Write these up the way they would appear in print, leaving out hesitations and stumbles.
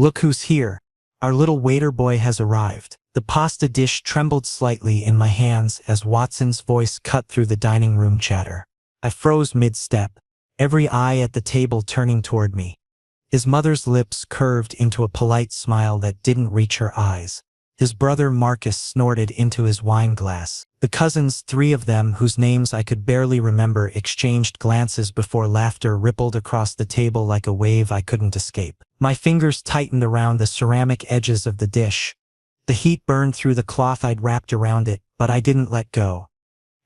Look who's here. Our little waiter boy has arrived. The pasta dish trembled slightly in my hands as Watson's voice cut through the dining room chatter. I froze mid-step, every eye at the table turning toward me. His mother's lips curved into a polite smile that didn't reach her eyes. His brother Marcus snorted into his wine glass. The cousins, 3 of them whose names I could barely remember, exchanged glances before laughter rippled across the table like a wave I couldn't escape. My fingers tightened around the ceramic edges of the dish. The heat burned through the cloth I'd wrapped around it, but I didn't let go.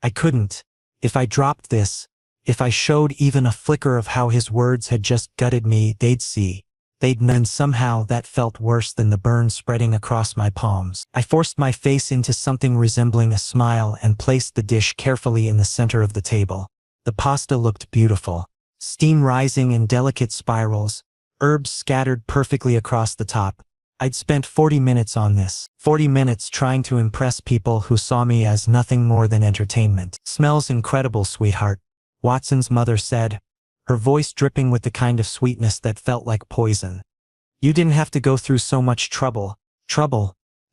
I couldn't. If I dropped this, if I showed even a flicker of how his words had just gutted me, they'd see. They'd know, and somehow that felt worse than the burn spreading across my palms. I forced my face into something resembling a smile and placed the dish carefully in the center of the table. The pasta looked beautiful. Steam rising in delicate spirals, herbs scattered perfectly across the top. I'd spent 40 minutes on this. 40 minutes trying to impress people who saw me as nothing more than entertainment. "Smells incredible, sweetheart," Watson's mother said, her voice dripping with the kind of sweetness that felt like poison. "You didn't have to go through so much trouble,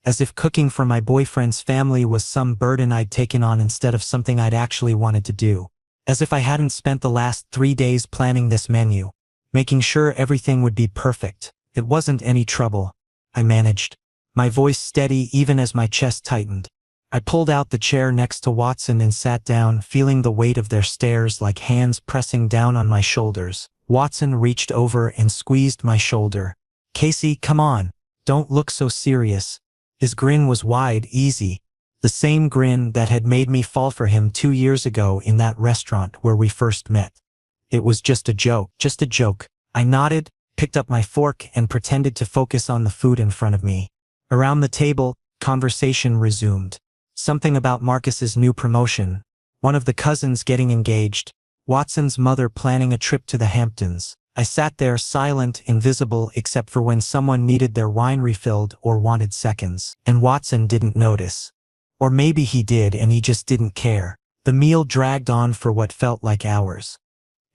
as if cooking for my boyfriend's family was some burden I'd taken on instead of something I'd actually wanted to do. As if I hadn't spent the last 3 days planning this menu, making sure everything would be perfect. It wasn't any trouble," I managed, my voice steady even as my chest tightened. I pulled out the chair next to Watson and sat down, feeling the weight of their stares like hands pressing down on my shoulders. Watson reached over and squeezed my shoulder. "Casey, come on. Don't look so serious." His grin was wide, easy. The same grin that had made me fall for him 2 years ago in that restaurant where we first met. "It was just a joke, just a joke." I nodded, picked up my fork, and pretended to focus on the food in front of me. Around the table, conversation resumed. Something about Marcus's new promotion, one of the cousins getting engaged, Watson's mother planning a trip to the Hamptons. I sat there silent, invisible except for when someone needed their wine refilled or wanted seconds. And Watson didn't notice. Or maybe he did and he just didn't care. The meal dragged on for what felt like hours.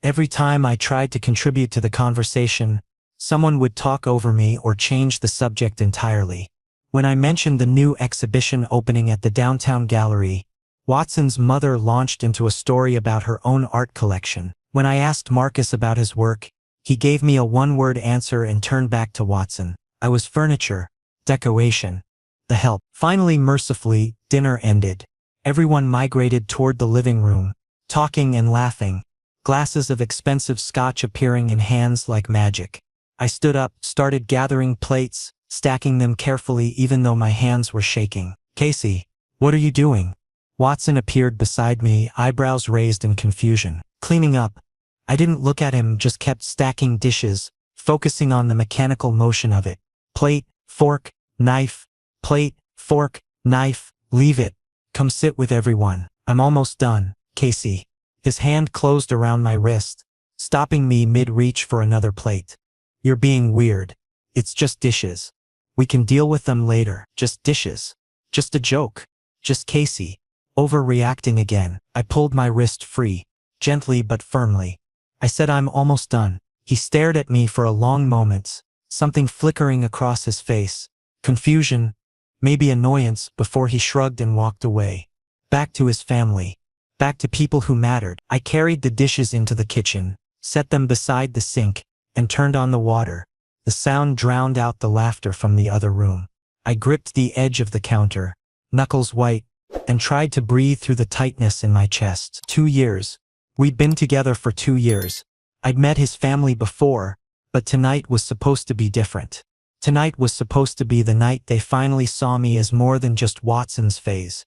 Every time I tried to contribute to the conversation, someone would talk over me or change the subject entirely. When I mentioned the new exhibition opening at the downtown gallery, Watson's mother launched into a story about her own art collection. When I asked Marcus about his work, he gave me a one-word answer and turned back to Watson. I was furniture, decoration, the help. Finally, mercifully, dinner ended. Everyone migrated toward the living room, talking and laughing, glasses of expensive scotch appearing in hands like magic. I stood up, started gathering plates, stacking them carefully even though my hands were shaking. "Casey, what are you doing?" Watson appeared beside me, eyebrows raised in confusion. "Cleaning up." I didn't look at him, just kept stacking dishes, focusing on the mechanical motion of it. Plate, fork, knife, plate, fork, knife, leave it. Come sit with everyone. I'm almost done, Casey. His hand closed around my wrist, stopping me mid-reach for another plate. "You're being weird. It's just dishes. We can deal with them later. Just dishes. Just a joke. Just Casey. Overreacting again." I pulled my wrist free, gently but firmly. I said, "I'm almost done." He stared at me for a long moment, something flickering across his face. Confusion, maybe annoyance, before he shrugged and walked away. Back to his family. Back to people who mattered. I carried the dishes into the kitchen, set them beside the sink, and turned on the water. The sound drowned out the laughter from the other room. I gripped the edge of the counter, knuckles white, and tried to breathe through the tightness in my chest. 2 years. We'd been together for 2 years. I'd met his family before, but tonight was supposed to be different. Tonight was supposed to be the night they finally saw me as more than just Watson's phase.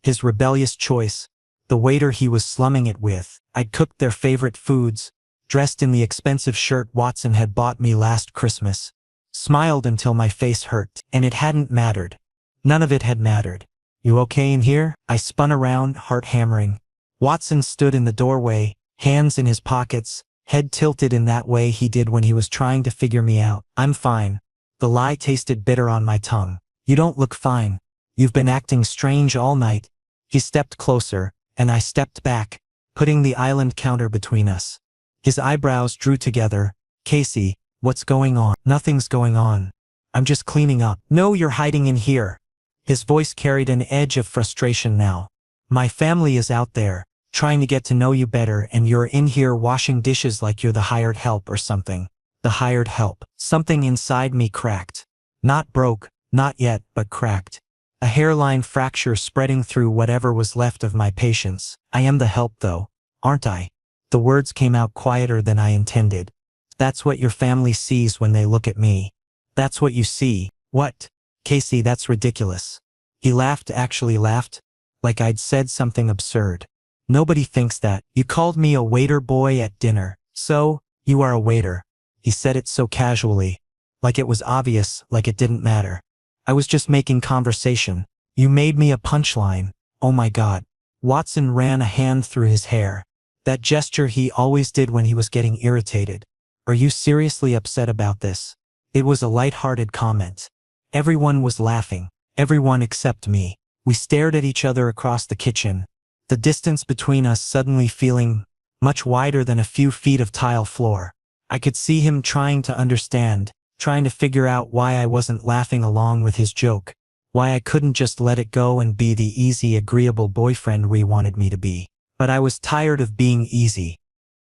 His rebellious choice, the waiter he was slumming it with. I'd cooked their favorite foods, dressed in the expensive shirt Watson had bought me last Christmas, smiled until my face hurt, and it hadn't mattered. None of it had mattered. "You okay in here?" I spun around, heart hammering. Watson stood in the doorway, hands in his pockets, head tilted in that way he did when he was trying to figure me out. "I'm fine." The lie tasted bitter on my tongue. "You don't look fine. You've been acting strange all night." He stepped closer, and I stepped back, putting the island counter between us. His eyebrows drew together. "Casey, what's going on?" "Nothing's going on. I'm just cleaning up. No, you're hiding in here. His voice carried an edge of frustration now. My family is out there, trying to get to know you better, and you're in here washing dishes like you're the hired help or something. The hired help. Something inside me cracked. Not broke, not yet, but cracked. A hairline fracture spreading through whatever was left of my patience. I am the help though, aren't I? The words came out quieter than I intended. That's what your family sees when they look at me. That's what you see. What? Casey, that's ridiculous. He laughed, actually laughed, like I'd said something absurd. Nobody thinks that. You called me a waiter boy at dinner. So, you are a waiter. He said it so casually, like it was obvious, like it didn't matter. I was just making conversation. You made me a punchline. Oh my God. Watson ran a hand through his hair. That gesture he always did when he was getting irritated. Are you seriously upset about this? It was a light-hearted comment. Everyone was laughing. Everyone except me. We stared at each other across the kitchen, the distance between us suddenly feeling much wider than a few feet of tile floor. I could see him trying to understand, trying to figure out why I wasn't laughing along with his joke, why I couldn't just let it go and be the easy, agreeable boyfriend we wanted me to be. But I was tired of being easy,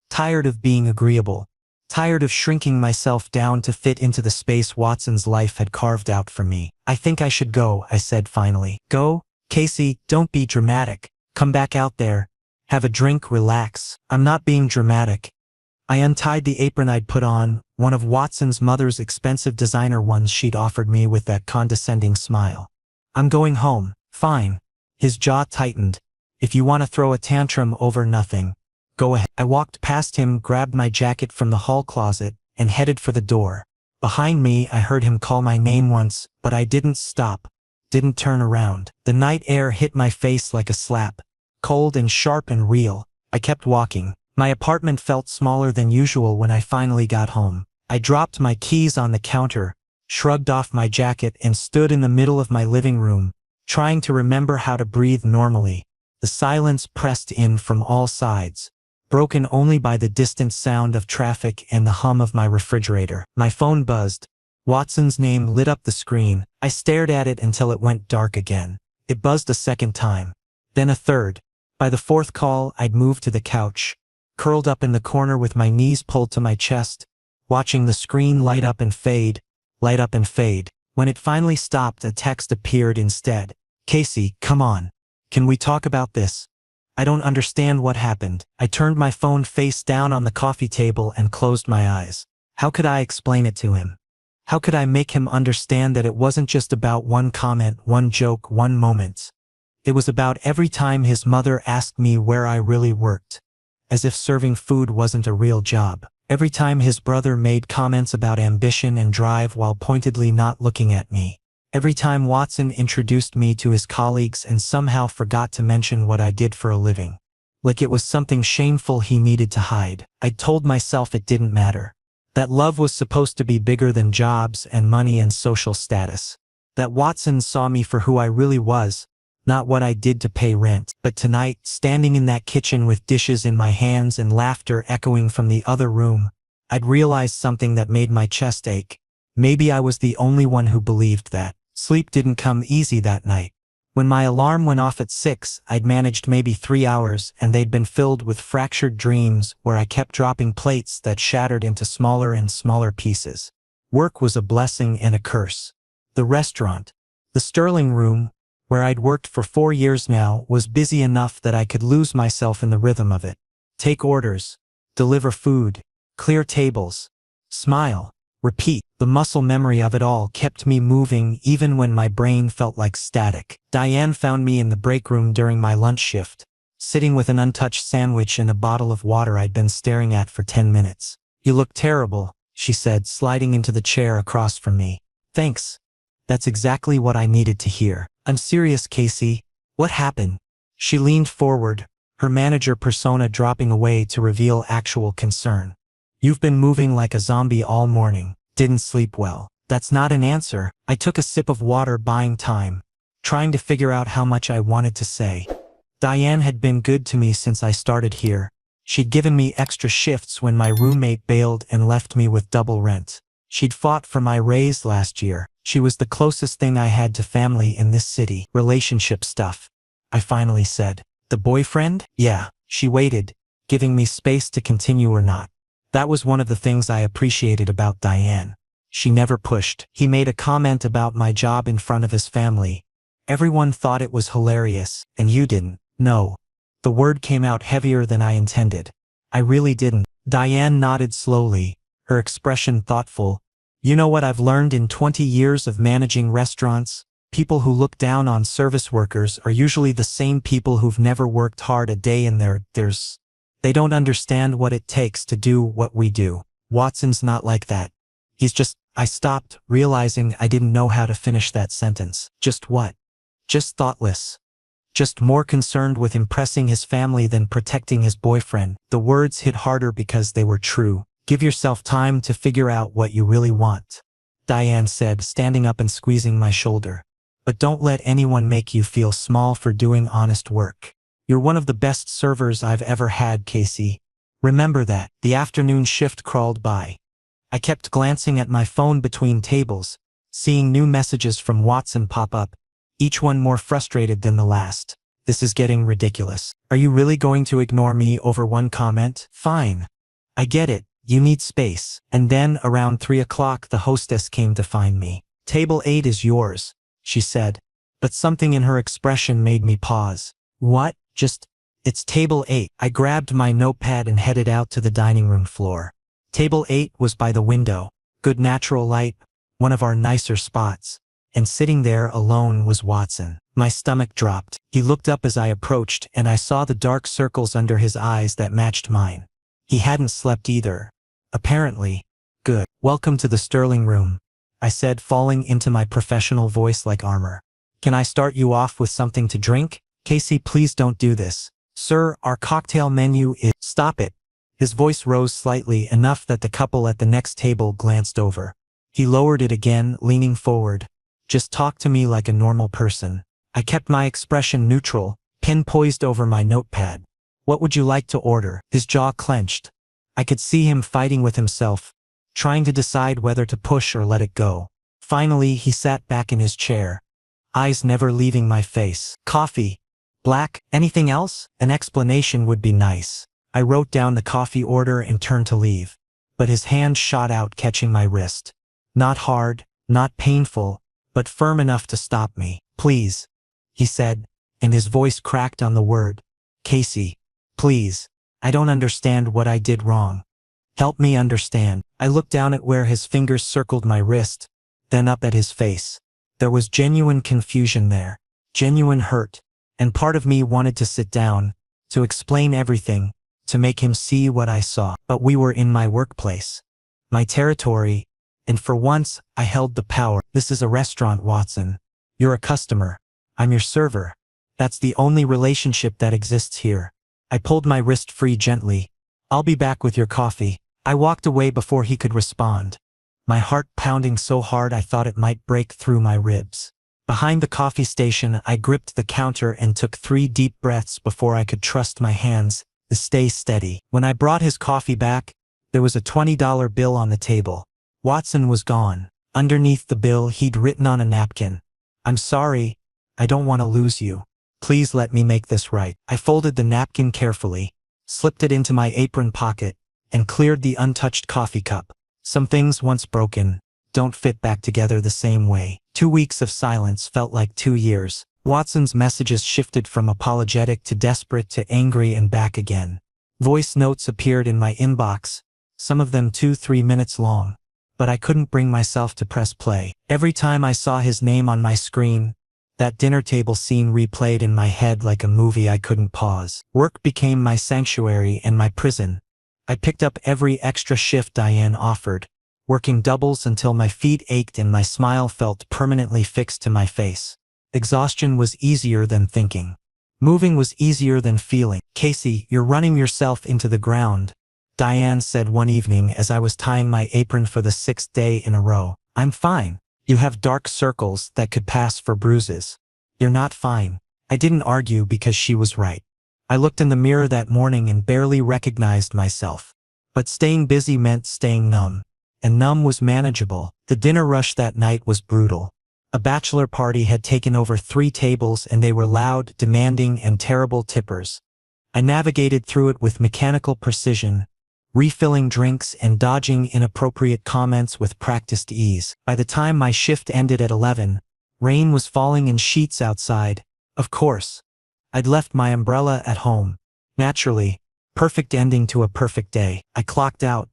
tired of being agreeable, tired of shrinking myself down to fit into the space Watson's life had carved out for me. I think I should go, I said finally. Go? Casey, don't be dramatic. Come back out there. Have a drink, relax. I'm not being dramatic. I untied the apron I'd put on, one of Watson's mother's expensive designer ones she'd offered me with that condescending smile. I'm going home. Fine. His jaw tightened. If you want to throw a tantrum over nothing, go ahead. I walked past him, grabbed my jacket from the hall closet, and headed for the door. Behind me, I heard him call my name once, but I didn't stop, didn't turn around. The night air hit my face like a slap, cold and sharp and real. I kept walking. My apartment felt smaller than usual when I finally got home. I dropped my keys on the counter, shrugged off my jacket, and stood in the middle of my living room, trying to remember how to breathe normally. The silence pressed in from all sides, broken only by the distant sound of traffic and the hum of my refrigerator. My phone buzzed. Watson's name lit up the screen. I stared at it until it went dark again. It buzzed a second time, then a third. By the fourth call, I'd moved to the couch, curled up in the corner with my knees pulled to my chest, watching the screen light up and fade, light up and fade. When it finally stopped, a text appeared instead. Casey, come on. Can we talk about this? I don't understand what happened. I turned my phone face down on the coffee table and closed my eyes. How could I explain it to him? How could I make him understand that it wasn't just about one comment, one joke, one moment? It was about every time his mother asked me where I really worked, as if serving food wasn't a real job. Every time his brother made comments about ambition and drive while pointedly not looking at me. Every time Watson introduced me to his colleagues and somehow forgot to mention what I did for a living. Like it was something shameful he needed to hide. I told myself it didn't matter. That love was supposed to be bigger than jobs and money and social status. That Watson saw me for who I really was, not what I did to pay rent. But tonight, standing in that kitchen with dishes in my hands and laughter echoing from the other room, I'd realized something that made my chest ache. Maybe I was the only one who believed that. Sleep didn't come easy that night. When my alarm went off at 6, I'd managed maybe 3 hours, and they'd been filled with fractured dreams where I kept dropping plates that shattered into smaller and smaller pieces. Work was a blessing and a curse. The restaurant, the Sterling Room, where I'd worked for 4 years now, was busy enough that I could lose myself in the rhythm of it. Take orders, deliver food, clear tables, smile, repeat. The muscle memory of it all kept me moving even when my brain felt like static. Diane found me in the break room during my lunch shift, sitting with an untouched sandwich and a bottle of water I'd been staring at for 10 minutes. You look terrible, she said, sliding into the chair across from me. Thanks. That's exactly what I needed to hear. I'm serious, Casey. What happened? She leaned forward, her manager persona dropping away to reveal actual concern. You've been moving like a zombie all morning. Didn't sleep well. That's not an answer. I took a sip of water, buying time, trying to figure out how much I wanted to say. Diane had been good to me since I started here. She'd given me extra shifts when my roommate bailed and left me with double rent. She'd fought for my raise last year. She was the closest thing I had to family in this city. Relationship stuff, I finally said. The boyfriend? Yeah. She waited, giving me space to continue or not. That was one of the things I appreciated about Diane. She never pushed. He made a comment about my job in front of his family. Everyone thought it was hilarious, and you didn't. No. The word came out heavier than I intended. I really didn't. Diane nodded slowly, her expression thoughtful. You know what I've learned in 20 years of managing restaurants? People who look down on service workers are usually the same people who've never worked hard a day in theirs. They don't understand what it takes to do what we do. Watson's not like that. He's just... I stopped, realizing I didn't know how to finish that sentence. Just what? Just thoughtless. Just more concerned with impressing his family than protecting his boyfriend. The words hit harder because they were true. Give yourself time to figure out what you really want, Diane said, standing up and squeezing my shoulder. But don't let anyone make you feel small for doing honest work. You're one of the best servers I've ever had, Casey. Remember that. The afternoon shift crawled by. I kept glancing at my phone between tables, seeing new messages from Watson pop up, each one more frustrated than the last. This is getting ridiculous. Are you really going to ignore me over one comment? Fine. I get it. You need space. And then, around 3 o'clock, the hostess came to find me. Table 8 is yours, she said. But something in her expression made me pause. What? It's table 8. I grabbed my notepad and headed out to the dining room floor. Table 8 was by the window, good natural light, one of our nicer spots. And sitting there alone was Watson. My stomach dropped. He looked up as I approached, and I saw the dark circles under his eyes that matched mine. He hadn't slept either. Apparently. Good. Welcome to the Sterling Room, I said, falling into my professional voice like armor. Can I start you off with something to drink? Casey, please don't do this. Sir, our cocktail menu is... Stop it. His voice rose slightly, enough that the couple at the next table glanced over. He lowered it again, leaning forward. Just talk to me like a normal person. I kept my expression neutral, pen poised over my notepad. What would you like to order? His jaw clenched. I could see him fighting with himself, trying to decide whether to push or let it go. Finally, he sat back in his chair, eyes never leaving my face. Coffee. Black. Anything else? An explanation would be nice. I wrote down the coffee order and turned to leave. But his hand shot out, catching my wrist. Not hard, not painful, but firm enough to stop me. Please, he said, and his voice cracked on the word. Casey, please. I don't understand what I did wrong. Help me understand. I looked down at where his fingers circled my wrist, then up at his face. There was genuine confusion there, genuine hurt, and part of me wanted to sit down, to explain everything, to make him see what I saw. But we were in my workplace, my territory, and for once, I held the power. This is a restaurant, Watson. You're a customer. I'm your server. That's the only relationship that exists here. I pulled my wrist free gently. I'll be back with your coffee. I walked away before he could respond, my heart pounding so hard I thought it might break through my ribs. Behind the coffee station, I gripped the counter and took 3 deep breaths before I could trust my hands to stay steady. When I brought his coffee back, there was a $20 bill on the table. Watson was gone. Underneath the bill, he'd written on a napkin, "I'm sorry, I don't want to lose you. Please let me make this right." I folded the napkin carefully, slipped it into my apron pocket, and cleared the untouched coffee cup. Some things once broken don't fit back together the same way. 2 weeks of silence felt like 2 years. Watson's messages shifted from apologetic to desperate to angry and back again. Voice notes appeared in my inbox, some of them 2-3 minutes long. But I couldn't bring myself to press play. Every time I saw his name on my screen, that dinner table scene replayed in my head like a movie I couldn't pause. Work became my sanctuary and my prison. I picked up every extra shift Diane offered, working doubles until my feet ached and my smile felt permanently fixed to my face. Exhaustion was easier than thinking. Moving was easier than feeling. Casey, you're running yourself into the ground, Diane said one evening as I was tying my apron for the 6th day in a row. I'm fine. You have dark circles that could pass for bruises. You're not fine. I didn't argue because she was right. I looked in the mirror that morning and barely recognized myself. But staying busy meant staying numb. and numb was manageable. The dinner rush that night was brutal. A bachelor party had taken over 3 tables and they were loud, demanding, and terrible tippers. I navigated through it with mechanical precision, refilling drinks and dodging inappropriate comments with practiced ease. By the time my shift ended at 11, rain was falling in sheets outside. Of course, I'd left my umbrella at home. Naturally, perfect ending to a perfect day. I clocked out,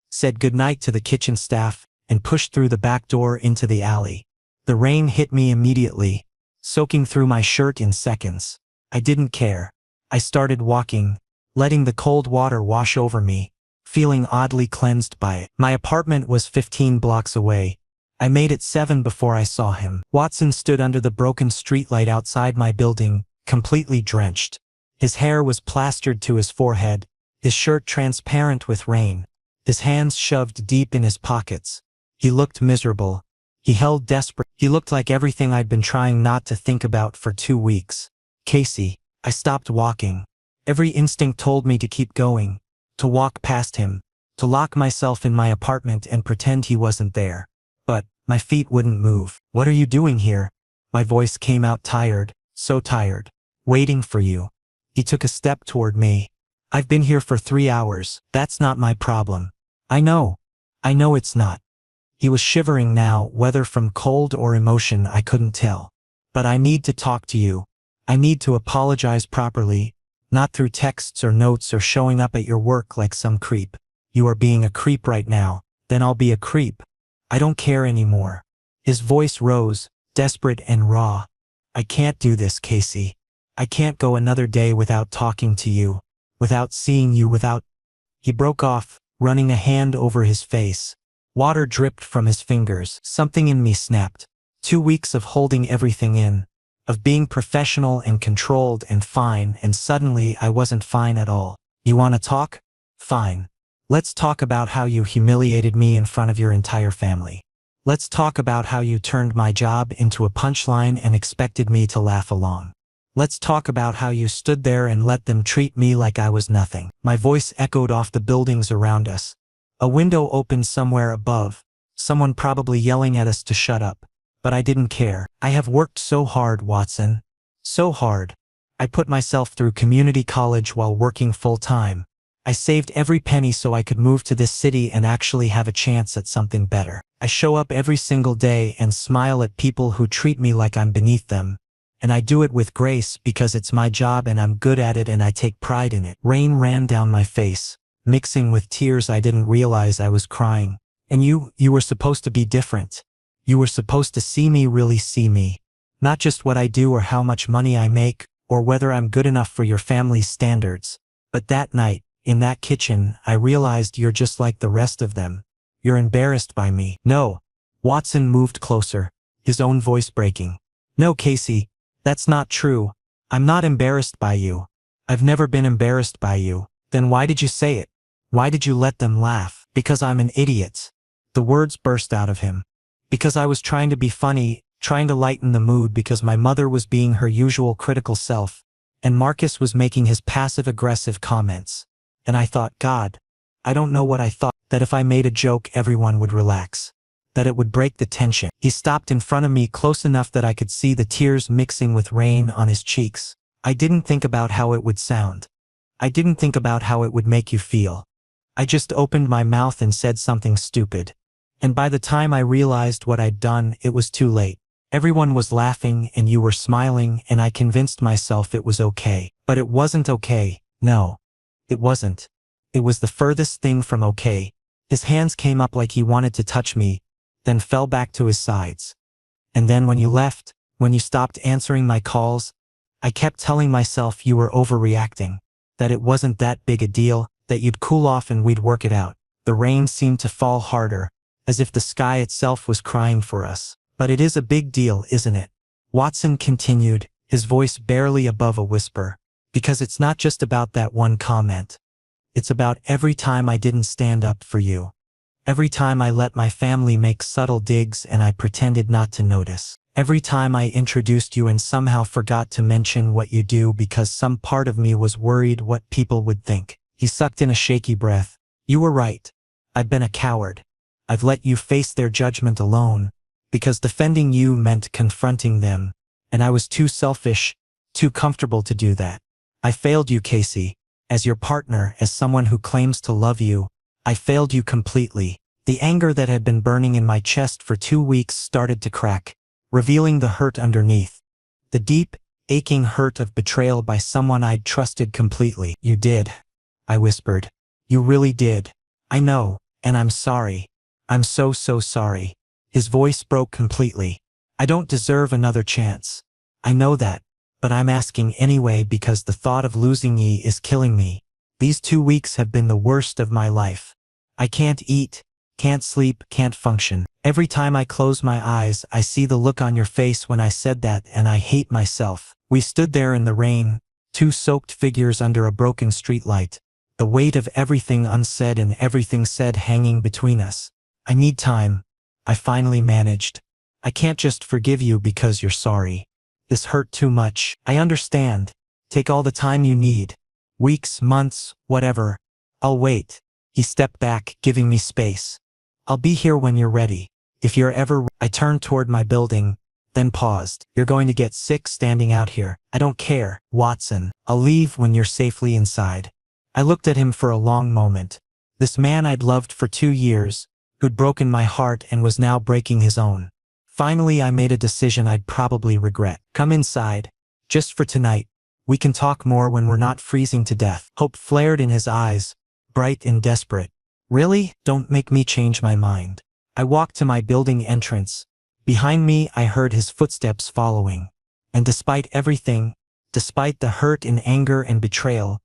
said goodnight to the kitchen staff, and pushed through the back door into the alley. The rain hit me immediately, soaking through my shirt in seconds. I didn't care. I started walking, letting the cold water wash over me, feeling oddly cleansed by it. My apartment was 15 blocks away. I made it 7 before I saw him. Watson stood under the broken streetlight outside my building, completely drenched. His hair was plastered to his forehead, his shirt transparent with rain, his hands shoved deep in his pockets. He looked miserable. He held desperate. He looked like everything I'd been trying not to think about for 2 weeks. Casey. I stopped walking. Every instinct told me to keep going, to walk past him, to lock myself in my apartment and pretend he wasn't there. But my feet wouldn't move. What are you doing here? My voice came out tired, so tired. Waiting for you. He took a step toward me. I've been here for 3 hours. That's not my problem. I know it's not. He was shivering now, whether from cold or emotion I couldn't tell. But I need to talk to you. I need to apologize properly, not through texts or notes or showing up at your work like some creep. You are being a creep right now, then I'll be a creep. I don't care anymore. His voice rose, desperate and raw. I can't do this, Casey. I can't go another day without talking to you, without seeing you, without... He broke off, running a hand over his face. Water dripped from his fingers. Something in me snapped. 2 weeks of holding everything in, of being professional and controlled and fine, and suddenly I wasn't fine at all. You want to talk? Fine. Let's talk about how you humiliated me in front of your entire family. Let's talk about how you turned my job into a punchline and expected me to laugh along. Let's talk about how you stood there and let them treat me like I was nothing. My voice echoed off the buildings around us. A window opened somewhere above, someone probably yelling at us to shut up. But I didn't care. I have worked so hard, Watson. So hard. I put myself through community college while working full-time. I saved every penny so I could move to this city and actually have a chance at something better. I show up every single day and smile at people who treat me like I'm beneath them. And I do it with grace because it's my job and I'm good at it and I take pride in it. Rain ran down my face, mixing with tears. I didn't realize I was crying. And you were supposed to be different. You were supposed to see me, really see me. Not just what I do or how much money I make, or whether I'm good enough for your family's standards. But that night, in that kitchen, I realized you're just like the rest of them. You're embarrassed by me. No. Watson moved closer, his own voice breaking. No, Casey, that's not true. I'm not embarrassed by you. I've never been embarrassed by you. Then why did you say it? Why did you let them laugh? Because I'm an idiot. The words burst out of him. Because I was trying to be funny, trying to lighten the mood, because my mother was being her usual critical self, and Marcus was making his passive-aggressive comments. And I thought, God, I don't know what I thought, that if I made a joke everyone would relax, that it would break the tension. He stopped in front of me close enough that I could see the tears mixing with rain on his cheeks. I didn't think about how it would sound. I didn't think about how it would make you feel. I just opened my mouth and said something stupid. And by the time I realized what I'd done, it was too late. Everyone was laughing and you were smiling, and I convinced myself it was okay. But it wasn't okay. No. It wasn't. It was the furthest thing from okay. His hands came up like he wanted to touch me, then fell back to his sides. And then when you left, when you stopped answering my calls, I kept telling myself you were overreacting, that it wasn't that big a deal, that you'd cool off and we'd work it out. The rain seemed to fall harder, as if the sky itself was crying for us. But it is a big deal, isn't it? Watson continued, his voice barely above a whisper. Because it's not just about that one comment. It's about every time I didn't stand up for you. Every time I let my family make subtle digs and I pretended not to notice. Every time I introduced you and somehow forgot to mention what you do because some part of me was worried what people would think. He sucked in a shaky breath. You were right. I've been a coward. I've let you face their judgment alone, because defending you meant confronting them, and I was too selfish, too comfortable to do that. I failed you, Casey. As your partner, as someone who claims to love you, I failed you completely. The anger that had been burning in my chest for 2 weeks started to crack, revealing the hurt underneath. The deep, aching hurt of betrayal by someone I'd trusted completely. You did, I whispered. You really did. I know, and I'm sorry. I'm so sorry. His voice broke completely. I don't deserve another chance. I know that, but I'm asking anyway because the thought of losing ye is killing me. These 2 weeks have been the worst of my life. I can't eat, can't sleep, can't function. Every time I close my eyes, I see the look on your face when I said that, and I hate myself. We stood there in the rain, 2 soaked figures under a broken streetlight, the weight of everything unsaid and everything said hanging between us. I need time, I finally managed. I can't just forgive you because you're sorry. This hurt too much. I understand. Take all the time you need. Weeks, months, whatever. I'll wait. He stepped back, giving me space. I'll be here when you're ready. If you're ever... I turned toward my building, then paused. You're going to get sick standing out here. I don't care, Watson. I'll leave when you're safely inside. I looked at him for a long moment. This man I'd loved for 2 years, who'd broken my heart and was now breaking his own. Finally, I made a decision I'd probably regret. Come inside. Just for tonight. We can talk more when we're not freezing to death. Hope flared in his eyes, bright and desperate. Really? Don't make me change my mind. I walked to my building entrance. Behind me, I heard his footsteps following. And despite everything, despite the hurt and anger and betrayal,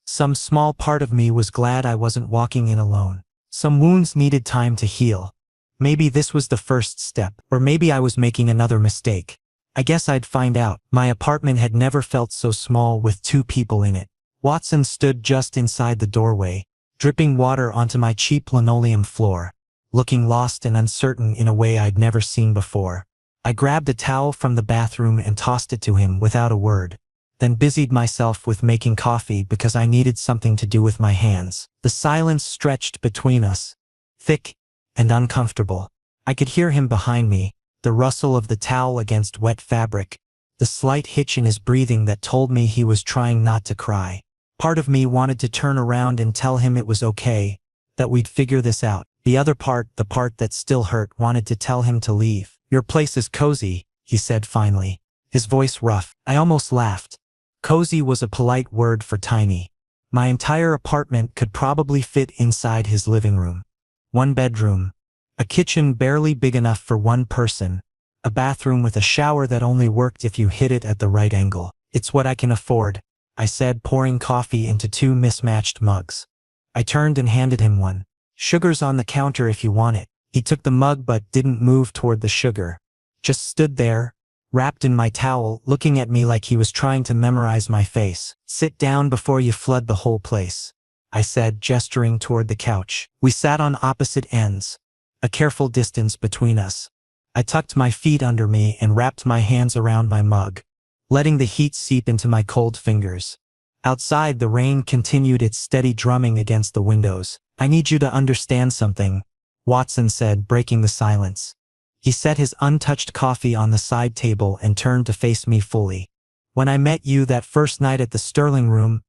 some small part of me was glad I wasn't walking in alone. Some wounds needed time to heal. Maybe this was the first step, or maybe I was making another mistake. I guess I'd find out. My apartment had never felt so small with 2 people in it. Watson stood just inside the doorway, dripping water onto my cheap linoleum floor, looking lost and uncertain in a way I'd never seen before. I grabbed a towel from the bathroom and tossed it to him without a word, then busied myself with making coffee because I needed something to do with my hands. The silence stretched between us, thick and uncomfortable. I could hear him behind me, the rustle of the towel against wet fabric, the slight hitch in his breathing that told me he was trying not to cry. Part of me wanted to turn around and tell him it was okay, that we'd figure this out. The other part, the part that still hurt, wanted to tell him to leave. Your place is cozy, he said finally, his voice rough. I almost laughed. Cozy was a polite word for tiny. My entire apartment could probably fit inside his living room. 1 bedroom, a kitchen barely big enough for 1 person, a bathroom with a shower that only worked if you hit it at the right angle. It's what I can afford, I said, pouring coffee into 2 mismatched mugs. I turned and handed him one. Sugar's on the counter if you want it. He took the mug but didn't move toward the sugar. Just stood there, wrapped in my towel, looking at me like he was trying to memorize my face. Sit down before you flood the whole place, I said, gesturing toward the couch. We sat on opposite ends, a careful distance between us. I tucked my feet under me and wrapped my hands around my mug, letting the heat seep into my cold fingers. Outside, the rain continued its steady drumming against the windows. I need you to understand something, Watson said, breaking the silence. He set his untouched coffee on the side table and turned to face me fully. When I met you that first night at the Sterling Room,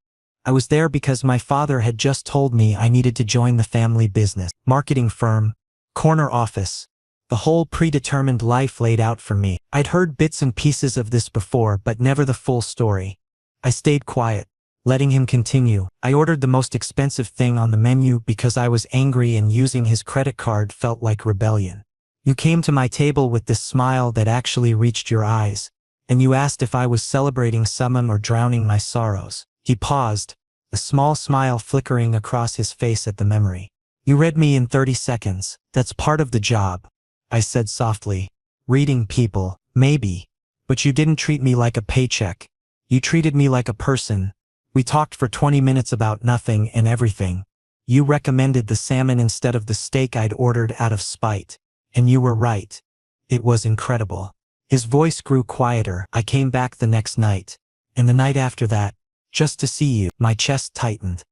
I was there because my father had just told me I needed to join the family business. Marketing firm, corner office, the whole predetermined life laid out for me. I'd heard bits and pieces of this before, but never the full story. I stayed quiet, letting him continue. I ordered the most expensive thing on the menu because I was angry, and using his credit card felt like rebellion. You came to my table with this smile that actually reached your eyes, and you asked if I was celebrating someone or drowning my sorrows. He paused, a small smile flickering across his face at the memory. You read me in 30 seconds. That's part of the job, I said softly. Reading people, maybe. But you didn't treat me like a paycheck. You treated me like a person. We talked for 20 minutes about nothing and everything. You recommended the salmon instead of the steak I'd ordered out of spite. And you were right. It was incredible. His voice grew quieter. I came back the next night, and the night after that, just to see you. My chest tightened.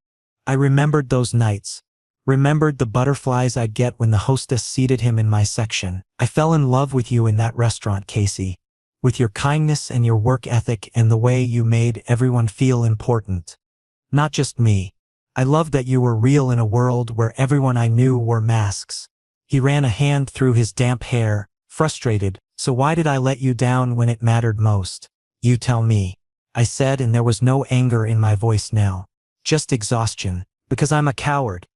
I remembered those nights, Remembered the butterflies I'd get when the hostess seated him in my section. I fell in love with you in that restaurant, Casey. With your kindness and your work ethic and the way you made everyone feel important. Not just me. I loved that you were real in a world where everyone I knew wore masks. He ran a hand through his damp hair, frustrated. So why did I let you down when it mattered most? You tell me. I said, and there was no anger in my voice now. Just exhaustion. Because I'm a coward.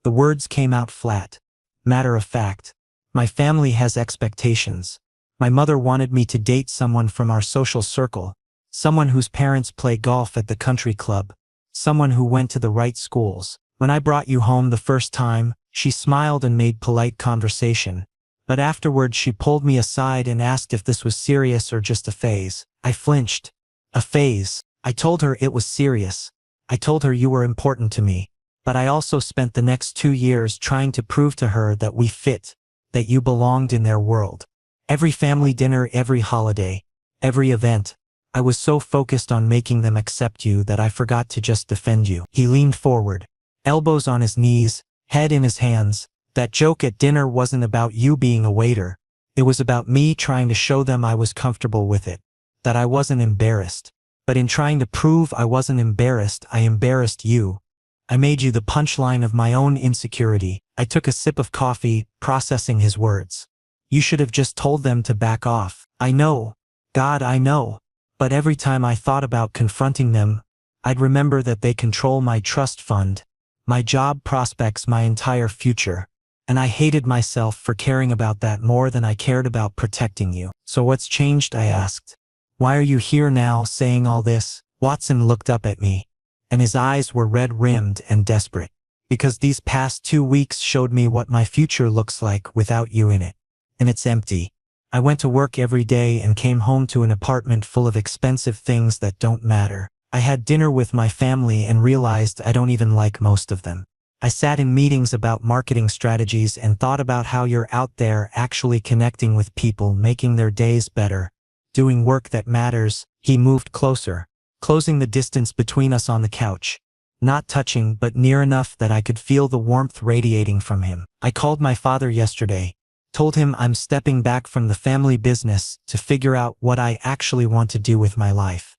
The words came out flat. Matter of fact. My family has expectations. My mother wanted me to date someone from our social circle. Someone whose parents play golf at the country club. Someone who went to the right schools. When I brought you home the first time, she smiled and made polite conversation. But afterward she pulled me aside and asked if this was serious or just a phase. I flinched. A phase. I told her it was serious. I told her you were important to me. But I also spent the next 2 years trying to prove to her that we fit, that you belonged in their world. Every family dinner, every holiday, every event. I was so focused on making them accept you that I forgot to just defend you. He leaned forward, elbows on his knees, head in his hands. That joke at dinner wasn't about you being a waiter. It was about me trying to show them I was comfortable with it, that I wasn't embarrassed. But in trying to prove I wasn't embarrassed, I embarrassed you. I made you the punchline of my own insecurity. I took a sip of coffee, processing his words. You should have just told them to back off. I know. God, I know. But every time I thought about confronting them, I'd remember that they control my trust fund, my job prospects, my entire future. And I hated myself for caring about that more than I cared about protecting you. So what's changed? I asked. Why are you here now saying all this? Watson looked up at me, and his eyes were red-rimmed and desperate. Because these past 2 weeks showed me what my future looks like without you in it. And it's empty. I went to work every day and came home to an apartment full of expensive things that don't matter. I had dinner with my family and realized I don't even like most of them. I sat in meetings about marketing strategies and thought about how you're out there actually connecting with people, making their days better, doing work that matters. He moved closer, closing the distance between us on the couch. Not touching, but near enough that I could feel the warmth radiating from him. I called my father yesterday, told him I'm stepping back from the family business to figure out what I actually want to do with my life.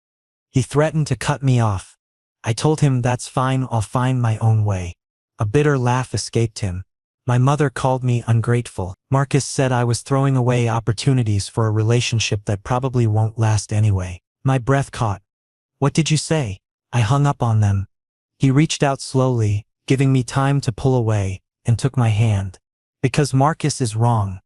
He threatened to cut me off. I told him that's fine, I'll find my own way. A bitter laugh escaped him. My mother called me ungrateful. Marcus said I was throwing away opportunities for a relationship that probably won't last anyway. My breath caught. What did you say? I hung up on them. He reached out slowly, giving me time to pull away, and took my hand. Because Marcus is wrong.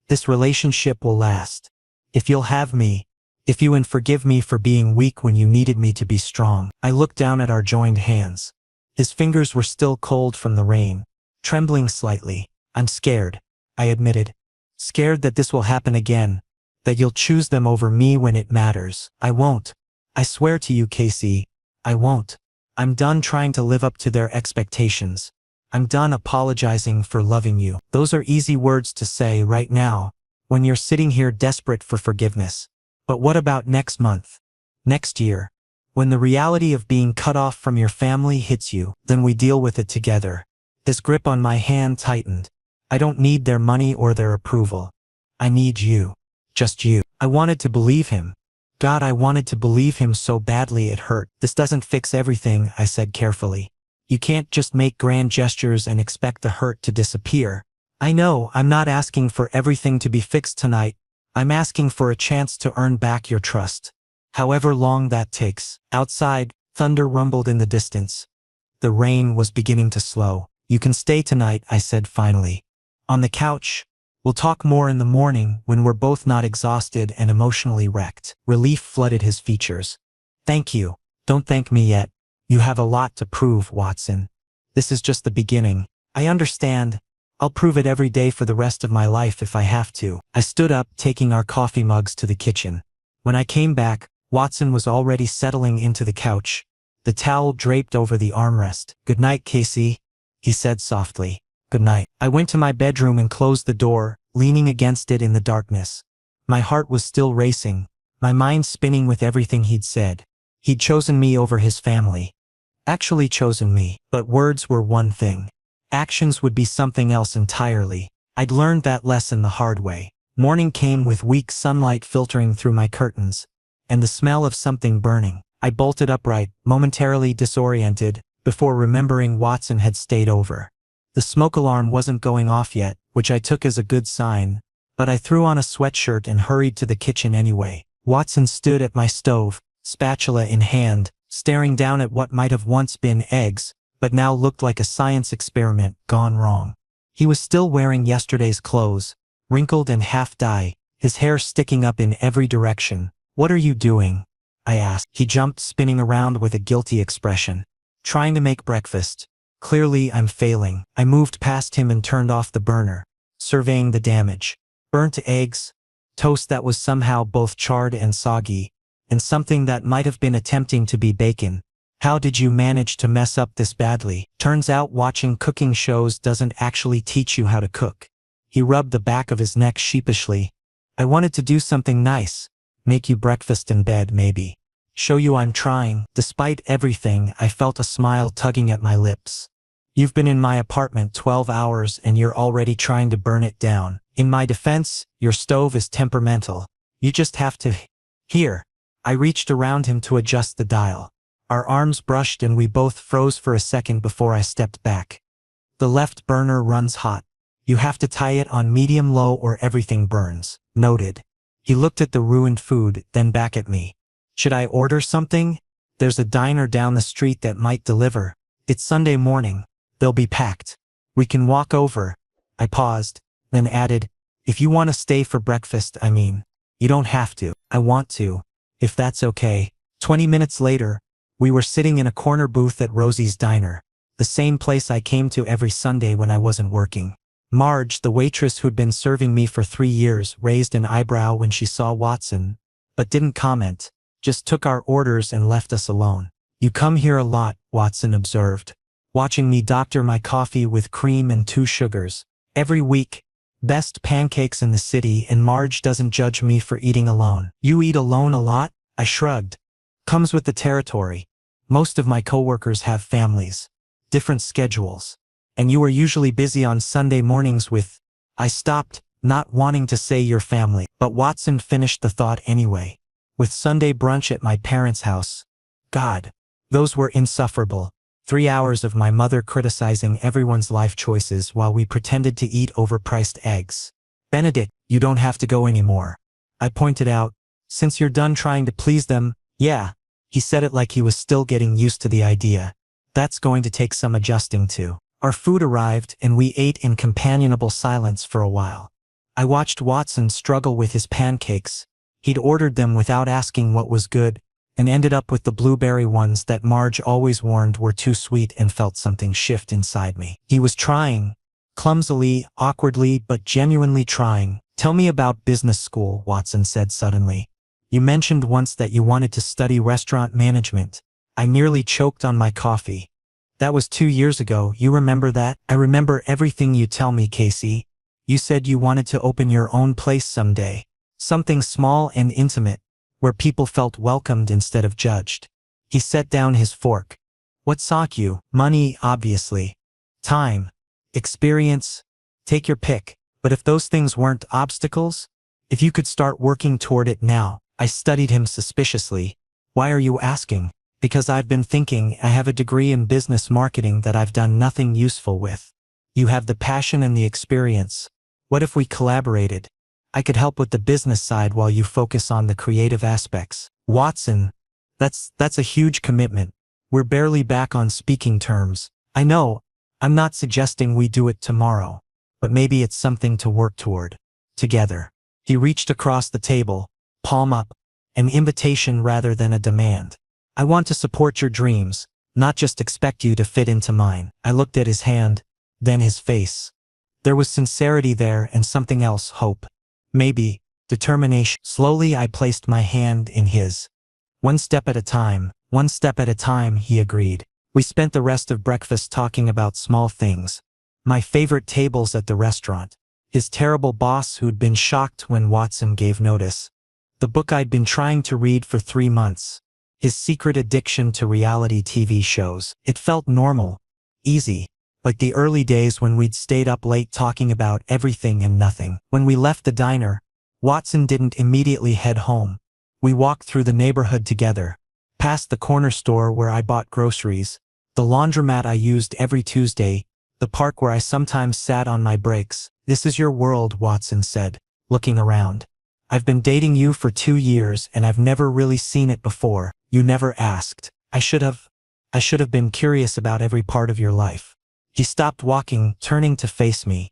This relationship will last. If you'll have me. If you and forgive me for being weak when you needed me to be strong. I looked down at our joined hands. His fingers were still cold from the rain, trembling slightly. I'm scared, I admitted. Scared that this will happen again, that you'll choose them over me when it matters. I won't. I swear to you, Casey, I won't. I'm done trying to live up to their expectations. I'm done apologizing for loving you. Those are easy words to say right now, when you're sitting here desperate for forgiveness. But what about next month? Next year? When the reality of being cut off from your family hits you, then we deal with it together. His grip on my hand tightened. I don't need their money or their approval. I need you. Just you. I wanted to believe him. God, I wanted to believe him so badly it hurt. This doesn't fix everything, I said carefully. You can't just make grand gestures and expect the hurt to disappear. I know, I'm not asking for everything to be fixed tonight. I'm asking for a chance to earn back your trust. However long that takes. Outside, thunder rumbled in the distance. The rain was beginning to slow. You can stay tonight, I said finally. On the couch. We'll talk more in the morning when we're both not exhausted and emotionally wrecked. Relief flooded his features. Thank you. Don't thank me yet. You have a lot to prove, Watson. This is just the beginning. I understand. I'll prove it every day for the rest of my life if I have to. I stood up, taking our coffee mugs to the kitchen. When I came back, Watson was already settling into the couch, the towel draped over the armrest. Good night, Casey, he said softly. Good night. I went to my bedroom and closed the door, leaning against it in the darkness. My heart was still racing, my mind spinning with everything he'd said. He'd chosen me over his family. Actually chosen me. But words were one thing. Actions would be something else entirely. I'd learned that lesson the hard way. Morning came with weak sunlight filtering through my curtains, and the smell of something burning. I bolted upright, momentarily disoriented, before remembering Watson had stayed over. The smoke alarm wasn't going off yet, which I took as a good sign, but I threw on a sweatshirt and hurried to the kitchen anyway. Watson stood at my stove, spatula in hand, staring down at what might have once been eggs, but now looked like a science experiment gone wrong. He was still wearing yesterday's clothes, wrinkled and half-dye, his hair sticking up in every direction. "What are you doing?" I asked. He jumped, spinning around with a guilty expression. "Trying to make breakfast. Clearly I'm failing." I moved past him and turned off the burner, surveying the damage. Burnt eggs, toast that was somehow both charred and soggy, and something that might have been attempting to be bacon. "How did you manage to mess up this badly?" "Turns out watching cooking shows doesn't actually teach you how to cook." He rubbed the back of his neck sheepishly. "I wanted to do something nice. Make you breakfast in bed maybe. Show you I'm trying." Despite everything, I felt a smile tugging at my lips. "You've been in my apartment 12 hours and you're already trying to burn it down. In my defense, your stove is temperamental. You just have to..." "Here." I reached around him to adjust the dial. Our arms brushed and we both froze for a second before I stepped back. "The left burner runs hot. You have to tie it on medium-low or everything burns." "Noted." He looked at the ruined food, then back at me. "Should I order something? There's a diner down the street that might deliver. It's Sunday morning. They'll be packed. We can walk over." I paused, then added, "If you want to stay for breakfast, I mean. You don't have to." "I want to, if that's okay." 20 minutes later, we were sitting in a corner booth at Rosie's Diner, the same place I came to every Sunday when I wasn't working. Marge, the waitress who'd been serving me for 3 years, raised an eyebrow when she saw Watson, but didn't comment, just took our orders and left us alone. "You come here a lot," Watson observed, watching me doctor my coffee with cream and 2 sugars. "Every week. Best pancakes in the city, and Marge doesn't judge me for eating alone." "You eat alone a lot?" I shrugged. "Comes with the territory. Most of my coworkers have families. Different schedules. And you are usually busy on Sunday mornings with..." I stopped, not wanting to say your family, but Watson finished the thought anyway. "With Sunday brunch at my parents' house." God, those were insufferable. 3 hours of my mother criticizing everyone's life choices while we pretended to eat overpriced eggs. "Benedict, you don't have to go anymore," I pointed out. "Since you're done trying to please them." "Yeah." He said it like he was still getting used to the idea. "That's going to take some adjusting to." Our food arrived and we ate in companionable silence for a while. I watched Watson struggle with his pancakes. He'd ordered them without asking what was good, and ended up with the blueberry ones that Marge always warned were too sweet, and felt something shift inside me. He was trying. Clumsily, awkwardly, but genuinely trying. "Tell me about business school," Watson said suddenly. "You mentioned once that you wanted to study restaurant management." I nearly choked on my coffee. "That was 2 years ago, you remember that?" "I remember everything you tell me, Casey. You said you wanted to open your own place someday. Something small and intimate, where people felt welcomed instead of judged." He set down his fork. "What sock you?" "Money, obviously. Time. Experience. Take your pick. But if those things weren't obstacles? If you could start working toward it now." I studied him suspiciously. "Why are you asking?" "Because I've been thinking. I have a degree in business marketing that I've done nothing useful with. You have the passion and the experience. What if we collaborated? I could help with the business side while you focus on the creative aspects." "Watson, that's a huge commitment. We're barely back on speaking terms." "I know. I'm not suggesting we do it tomorrow. But maybe it's something to work toward. Together." He reached across the table, palm up, an invitation rather than a demand. "I want to support your dreams, not just expect you to fit into mine." I looked at his hand, then his face. There was sincerity there and something else, hope. Maybe determination. Slowly I placed my hand in his. One step at a time, he agreed. We spent the rest of breakfast talking about small things. My favorite tables at the restaurant. His terrible boss who'd been shocked when Watson gave notice. The book I'd been trying to read for 3 months. His secret addiction to reality TV shows. It felt normal. Easy. like the early days when we'd stayed up late talking about everything and nothing. When we left the diner, Watson didn't immediately head home. We walked through the neighborhood together, past the corner store where I bought groceries, the laundromat I used every Tuesday, the park where I sometimes sat on my breaks. "This is your world," Watson said, looking around. "I've been dating you for 2 years and I've never really seen it before. You never asked. I should have been curious about every part of your life." He stopped walking, turning to face me.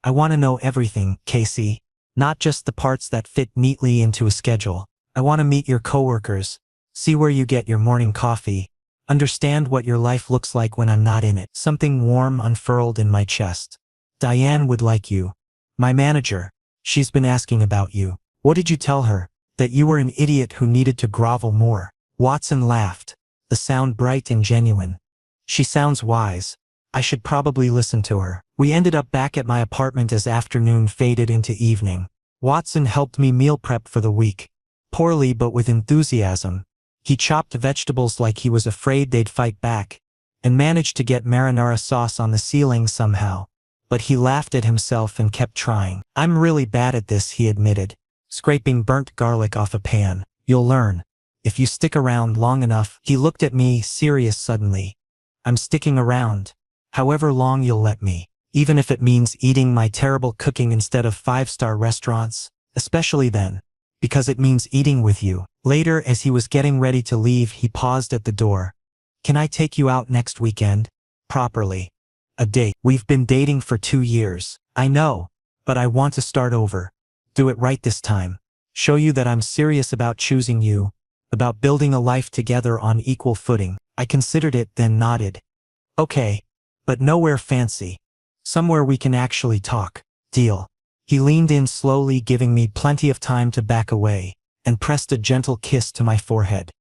"I want to know everything, Casey. Not just the parts that fit neatly into a schedule. I want to meet your coworkers, see where you get your morning coffee, understand what your life looks like when I'm not in it." Something warm unfurled in my chest. "Diane would like you. My manager. She's been asking about you." "What did you tell her? That you were an idiot who needed to grovel more?" Watson laughed, the sound bright and genuine. "She sounds wise. I should probably listen to her." We ended up back at my apartment as afternoon faded into evening. Watson helped me meal prep for the week. Poorly but with enthusiasm. He chopped vegetables like he was afraid they'd fight back, and managed to get marinara sauce on the ceiling somehow. But he laughed at himself and kept trying. "I'm really bad at this," he admitted, scraping burnt garlic off a pan. "You'll learn. If you stick around long enough." He looked at me, serious suddenly. "I'm sticking around. However long you'll let me. Even if it means eating my terrible cooking instead of 5-star restaurants. Especially then. Because it means eating with you." Later, as he was getting ready to leave, he paused at the door. "Can I take you out next weekend? Properly. A date. We've been dating for 2 years. I know. But I want to start over. Do it right this time. Show you that I'm serious about choosing you. About building a life together on equal footing." I considered it, then nodded. "Okay. But nowhere fancy. Somewhere we can actually talk. Deal." He leaned in slowly, giving me plenty of time to back away, and pressed a gentle kiss to my forehead.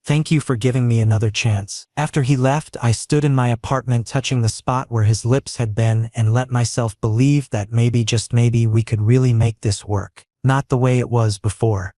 "Thank you for giving me another chance." After he left, I stood in my apartment touching the spot where his lips had been and let myself believe that maybe, just maybe, we could really make this work. Not the way it was before.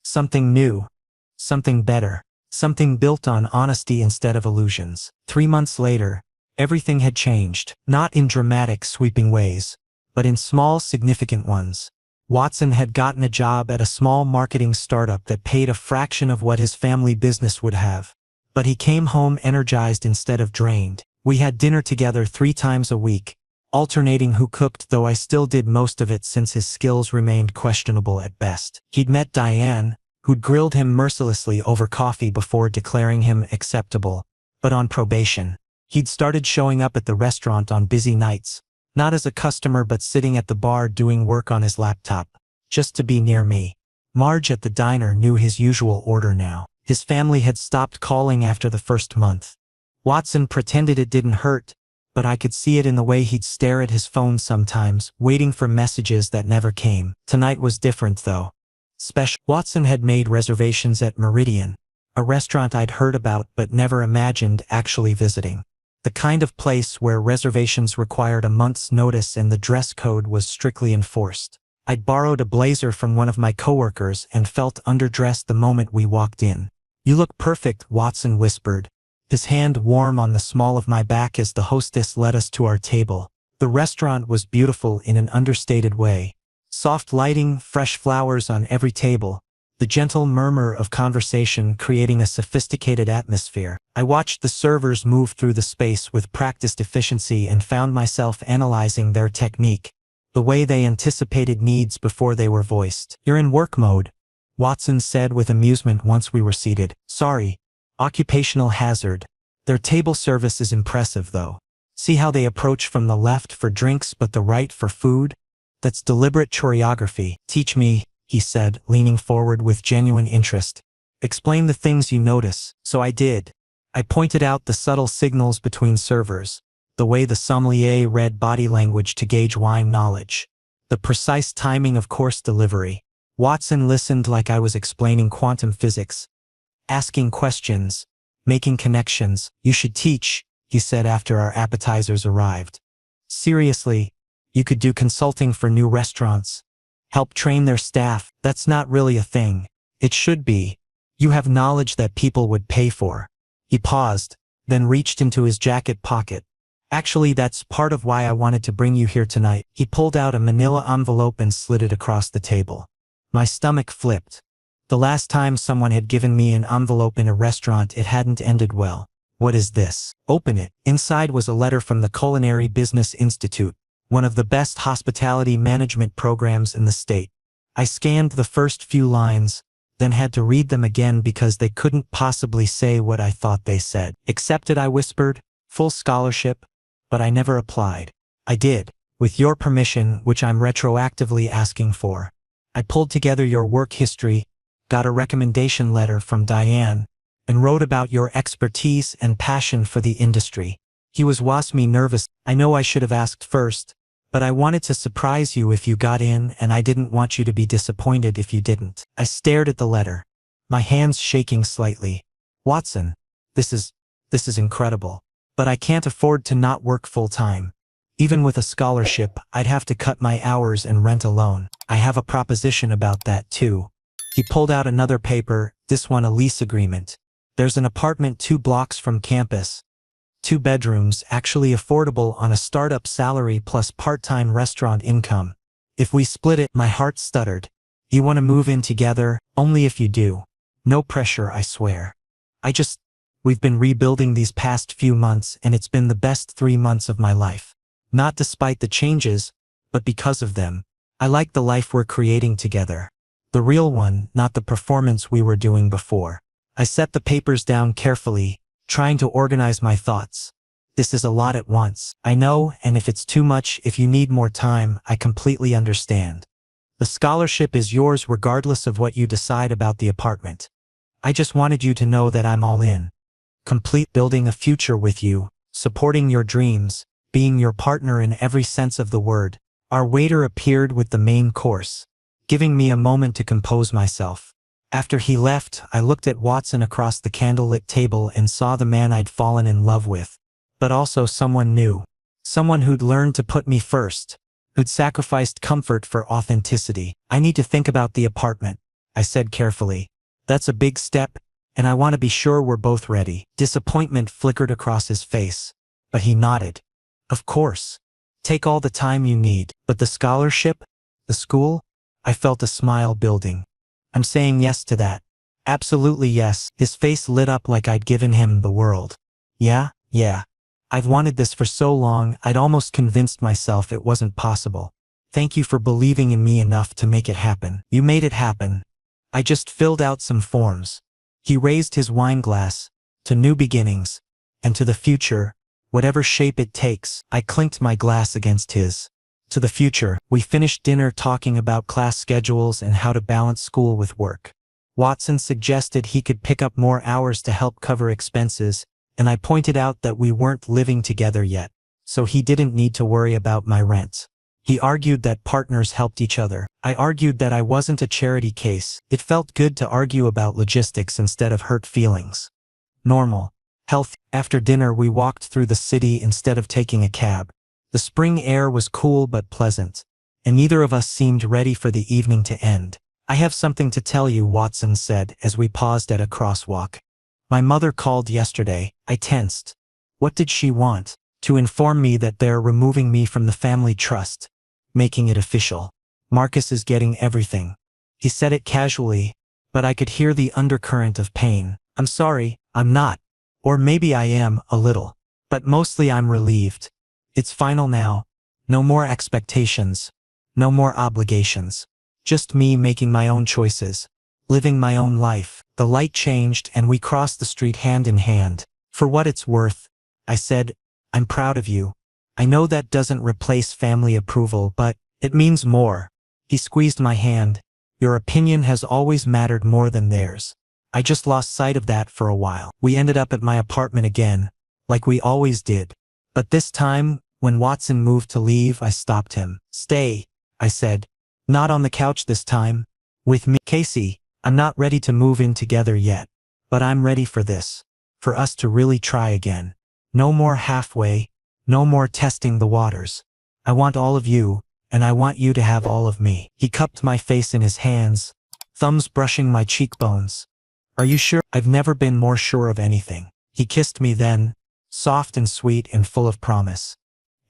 Something new. Something better. Something built on honesty instead of illusions. 3 months later, everything had changed. Not in dramatic, sweeping ways, but in small, significant ones. Watson had gotten a job at a small marketing startup that paid a fraction of what his family business would have. But he came home energized instead of drained. We had dinner together 3 times a week, alternating who cooked, though I still did most of it since his skills remained questionable at best. He'd met Diane, who'd grilled him mercilessly over coffee before declaring him acceptable, but on probation. He'd started showing up at the restaurant on busy nights, not as a customer but sitting at the bar doing work on his laptop, just to be near me. Marge at the diner knew his usual order now. His family had stopped calling after the first month. Watson pretended it didn't hurt, but I could see it in the way he'd stare at his phone sometimes, waiting for messages that never came. Tonight was different though. Special. Watson had made reservations at Meridian, a restaurant I'd heard about but never imagined actually visiting. The kind of place where reservations required a month's notice and the dress code was strictly enforced. I'd borrowed a blazer from one of my coworkers and felt underdressed the moment we walked in. "You look perfect," Watson whispered, his hand warm on the small of my back as the hostess led us to our table. The restaurant was beautiful in an understated way. Soft lighting, fresh flowers on every table, the gentle murmur of conversation creating a sophisticated atmosphere. I watched the servers move through the space with practiced efficiency and found myself analyzing their technique, the way they anticipated needs before they were voiced. "You're in work mode," Watson said with amusement once we were seated. "Sorry. Occupational hazard. Their table service is impressive though. See how they approach from the left for drinks but the right for food? That's deliberate choreography." "Teach me," he said, leaning forward with genuine interest. "Explain the things you notice." So I did. I pointed out the subtle signals between servers, the way the sommelier read body language to gauge wine knowledge, the precise timing of course delivery. Watson listened like I was explaining quantum physics, asking questions, making connections. "You should teach," he said after our appetizers arrived. "Seriously, you could do consulting for new restaurants. Help train their staff. That's not really a thing. It should be. You have knowledge that people would pay for." He paused, then reached into his jacket pocket. Actually, that's part of why I wanted to bring you here tonight. He pulled out a manila envelope and slid it across the table. My stomach flipped. The last time someone had given me an envelope in a restaurant, it hadn't ended well. What is this? Open it. Inside was a letter from the Culinary Business Institute, one of the best hospitality management programs in the state. I scanned the first few lines, then had to read them again because they couldn't possibly say what I thought they said. Accepted, I whispered. Full scholarship. But I never applied. I did, with your permission, which I'm retroactively asking for. I pulled together your work history, got a recommendation letter from Diane, and wrote about your expertise and passion for the industry. He was me nervous. I know I should have asked first, but I wanted to surprise you if you got in, and I didn't want you to be disappointed if you didn't. I stared at the letter, my hands shaking slightly. Watson, this is incredible. But I can't afford to not work full-time. Even with a scholarship, I'd have to cut my hours and rent alone. I have a proposition about that too. He pulled out another paper, this one a lease agreement. There's an apartment 2 blocks from campus. 2 bedrooms, actually affordable on a startup salary plus part-time restaurant income. If we split it, my heart stuttered. You want to move in together? Only if you do. No pressure, I swear. We've been rebuilding these past few months, and it's been the best 3 months of my life. Not despite the changes, but because of them. I like the life we're creating together. The real one, not the performance we were doing before. I set the papers down carefully, trying to organize my thoughts. This is a lot at once. I know, and if it's too much, if you need more time, I completely understand. The scholarship is yours regardless of what you decide about the apartment. I just wanted you to know that I'm all in. Complete, building a future with you, supporting your dreams, being your partner in every sense of the word. Our waiter appeared with the main course, giving me a moment to compose myself. After he left, I looked at Watson across the candlelit table and saw the man I'd fallen in love with, but also someone new. Someone who'd learned to put me first, who'd sacrificed comfort for authenticity. I need to think about the apartment, I said carefully. That's a big step, and I want to be sure we're both ready. Disappointment flickered across his face, but he nodded. Of course. Take all the time you need. But the scholarship? The school? I felt a smile building. I'm saying yes to that. Absolutely yes. His face lit up like I'd given him the world. Yeah. I've wanted this for so long, I'd almost convinced myself it wasn't possible. Thank you for believing in me enough to make it happen. You made it happen. I just filled out some forms. He raised his wine glass, to new beginnings, and to the future, whatever shape it takes. I clinked my glass against his. To the future. We finished dinner talking about class schedules and how to balance school with work. Watson suggested he could pick up more hours to help cover expenses, and I pointed out that we weren't living together yet, so he didn't need to worry about my rent. He argued that partners helped each other. I argued that I wasn't a charity case. It felt good to argue about logistics instead of hurt feelings. Normal. Healthy. After dinner we walked through the city instead of taking a cab. The spring air was cool but pleasant, and neither of us seemed ready for the evening to end. I have something to tell you, Watson said as we paused at a crosswalk. My mother called yesterday. I tensed. What did she want? To inform me that they're removing me from the family trust. Making it official. Marcus is getting everything. He said it casually, but I could hear the undercurrent of pain. I'm sorry, I'm not. Or maybe I am, a little. But mostly I'm relieved. It's final now. No more expectations. No more obligations. Just me making my own choices. Living my own life. The light changed and we crossed the street hand in hand. For what it's worth, I said, I'm proud of you. I know that doesn't replace family approval, but it means more. He squeezed my hand. Your opinion has always mattered more than theirs. I just lost sight of that for a while. We ended up at my apartment again, like we always did. But this time, when Watson moved to leave, I stopped him. Stay, I said. Not on the couch this time. With me. Casey, I'm not ready to move in together yet. But I'm ready for this. For us to really try again. No more halfway. No more testing the waters. I want all of you, and I want you to have all of me. He cupped my face in his hands, thumbs brushing my cheekbones. Are you sure? I've never been more sure of anything. He kissed me then, soft and sweet and full of promise.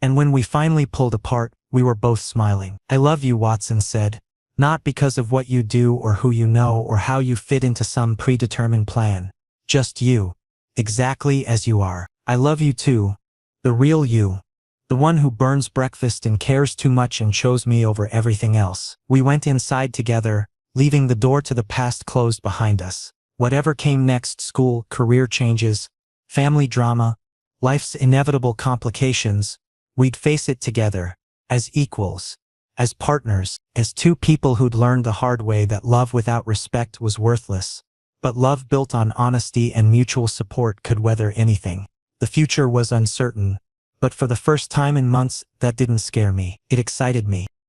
And when we finally pulled apart, we were both smiling. "I love you," Watson said. "Not because of what you do or who you know or how you fit into some predetermined plan. Just you. Exactly as you are. I love you too. The real you. The one who burns breakfast and cares too much and chose me over everything else." We went inside together, leaving the door to the past closed behind us. Whatever came next, school, career changes, family drama, life's inevitable complications, we'd face it together, as equals, as partners, as two people who'd learned the hard way that love without respect was worthless. But love built on honesty and mutual support could weather anything. The future was uncertain, but for the first time in months, that didn't scare me. It excited me.